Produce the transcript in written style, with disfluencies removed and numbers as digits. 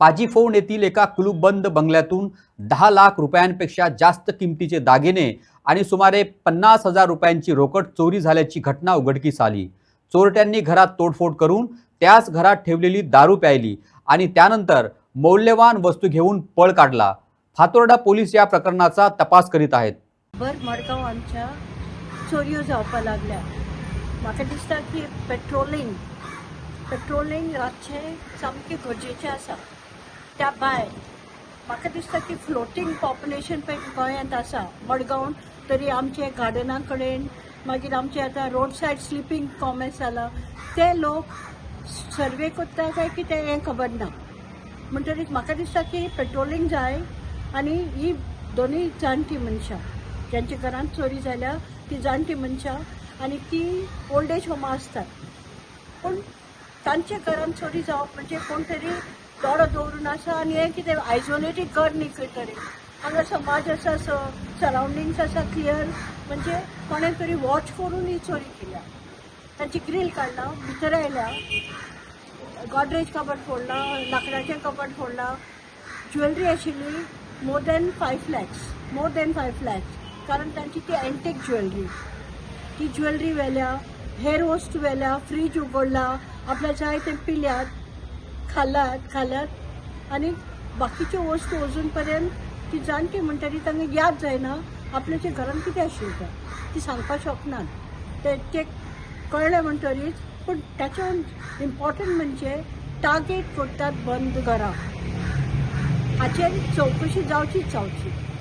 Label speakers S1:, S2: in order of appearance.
S1: पाजीफोन येथील एका कुलूपबंद बंगल्यातून 10 लाख रुपयांपेक्षा जास्त किमतीचे दागिने आणि सुमारे 50,000 रुपयांची रोकड चोरी झाल्याची घटना उघडकीस आली। चोरट्यांनी घरात तोडफोड करून त्याच घरात ठेवलेली दारू प्यायली आणि त्यानंतर मौल्यवान वस्तू घेऊन पळ काढला। फातोर्डा पोलीस या प्रकरणाचा तपास करीत आहेत।
S2: मडगांव आमच्या चोऱ्यो जावपाक लागल्या। म्हाका दिसता की पेट्रोलिंग रातचें सामकें गरजेचें आसा। त्या भायर म्हाका दिसता की फ्लोटींग पॉप्युलेशन पळय गोंयांत आसा मडगांव, तरी आमचे गार्डना कडेन मागीर आमचे आतां रोड सायड स्लिपींग कॉमेंट्स जाला, ते लोक सर्वे करता काय कितें हें खबर ना। म्हणटरीच म्हाका दिसता की पेट्रोलिंग जाय आनी ही दोनूय जाणटी मनशां ज्यांच्या घरांत चोरी जाल्या ती जाणटी मनशां आनी ती ओल्ड एज होमा आसतात, पूण तांच्या घरांत चोरी जावप म्हणजे कोण तरी दोळो दवरून आसा आनी हें कितें आयसोलेटेड घर न्ही खंय तरी हांगा समाज आसा, सरावंडिंग्स आसा क्लियर, म्हणजे कोणें तरी वॉच करून ही चोरी केल्या। तांची ग्रील काडला, भितर आयल्या, गॉडरेज कबड फोडला, लाकडाचें कबड फोडला, ज्वेलरी आशिल्ली मोर देन 5 lakhs, कारण तांची ती एंटीक ज्वेलरी, ती ज्वेलरी व्हेल्या, हेर वस्तू व्हेल्या, फ्रीज उगडला, आपल्या जाय ते पिल्यात, खाल्यात आनी बाकीच्यो वस्तू अजून पर्यंत ती जाणटी म्हणटरी तांकां याद जायना आपल्याच्या घरांत कितें आशिल्लें ती सांगपाक शकनात। ते कळ्ळें म्हणटरीच, पूण ताच्यान इम्पॉर्टंट म्हणजे टार्गेट करतात बंद घरां, हाचेर चवकशी जावचीच जावची।